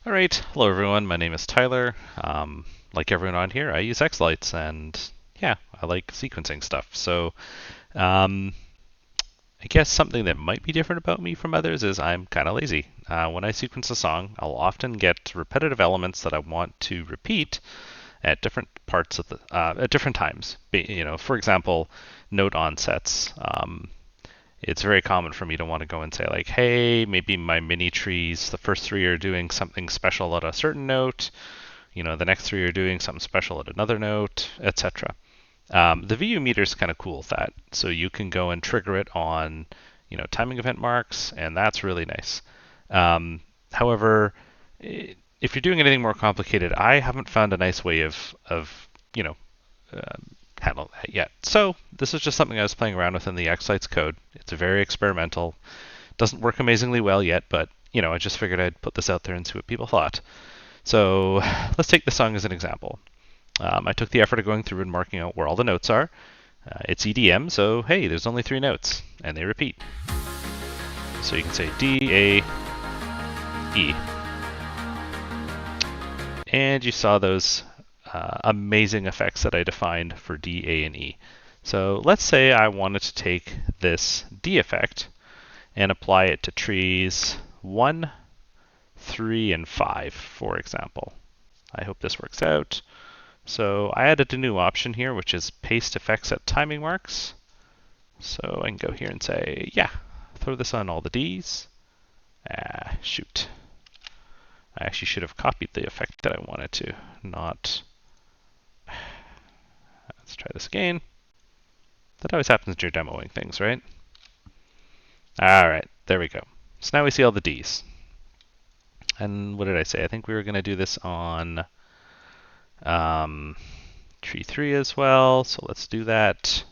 All right, hello everyone. My name is Tyler. Like everyone on here, I use xLights, and yeah, I like sequencing stuff. So, um, I guess something that might be different about me from others is I'm kind of lazy. When I sequence a song, I'll often get repetitive elements that I want to repeat at different parts of the at different times. For example, note onsets. It's very common for me to want to go and say like, hey, maybe my mini trees, the first three are doing something special at a certain note. The next three are doing something special at another note, etc. The VU meter is kind of cool with that. So you can go and trigger it on, timing event marks, and that's really nice. However, if you're doing anything more complicated, I haven't found a nice way of you know, uh, handle that yet. So this is just something I was playing around with in the xLights code. It's very experimental. Doesn't work amazingly well yet, but I just figured I'd put this out there and see what people thought. So let's take the song as an example. I took the effort of going through and marking out where all the notes are. It's EDM, so hey, there's only three notes, and they repeat. So you can say D, A, E. And you saw those amazing effects that I defined for D, A, and E. So let's say I wanted to take this D effect and apply it to trees 1, 3, and 5, for example. I hope this works out. So I added a new option here, which is paste effects at timing marks. So I can go here and say, yeah, throw this on all the Ds. Shoot. I actually should have copied the effect that I wanted to, not... Let's try this again. That always happens when you're demoing things, right? All right, there we go. So now we see all the Ds. And what did I say? I think we were going to do this on tree 3 as well, so let's do that.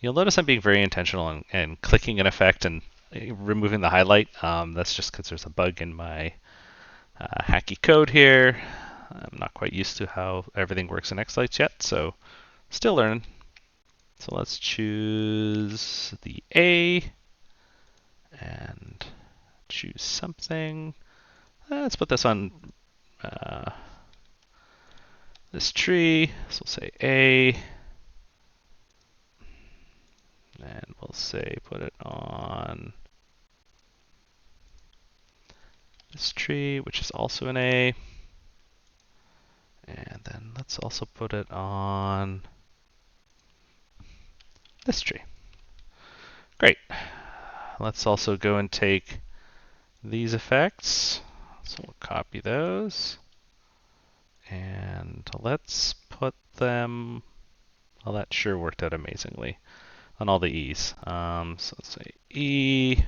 You'll notice I'm being very intentional and clicking an effect and removing the highlight. That's just because there's a bug in my hacky code here. I'm not quite used to how everything works in xLights yet, so still learning. So let's choose the A and choose something. Let's put this on this tree. So we'll say A, and we'll say put it on this tree, which is also an A. And then let's also put it on this tree. Great. Let's also go and take these effects. So we'll copy those. And let's put them, well, that sure worked out amazingly on all the E's. So let's say E.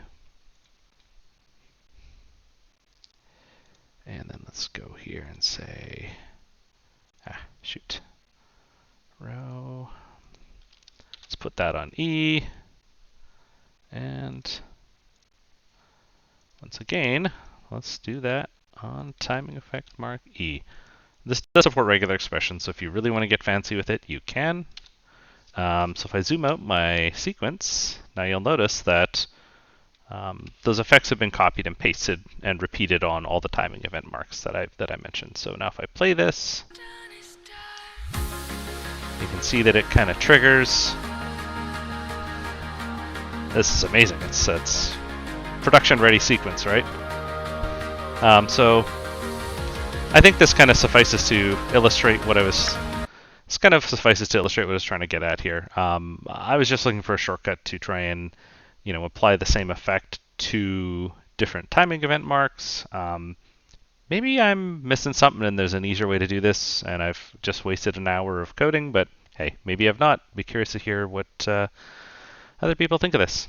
And then let's go here and say, shoot. Row. Let's put that on E. And once again, let's do that on timing effect mark E. This does support regular expressions, so if you really want to get fancy with it, you can. So if I zoom out my sequence, now you'll notice that those effects have been copied and pasted and repeated on all the timing event marks that I mentioned. So now if I play this, you can see that it kind of triggers. This is amazing. It's production ready sequence, right? So I think this kind of suffices to illustrate what I was. This kind of suffices to illustrate what I was trying to get at here. I was just looking for a shortcut to try and, apply the same effect to different timing event marks. Maybe I'm missing something and there's an easier way to do this, and I've just wasted an hour of coding. But hey, maybe I've not. Be curious to hear what other people think of this.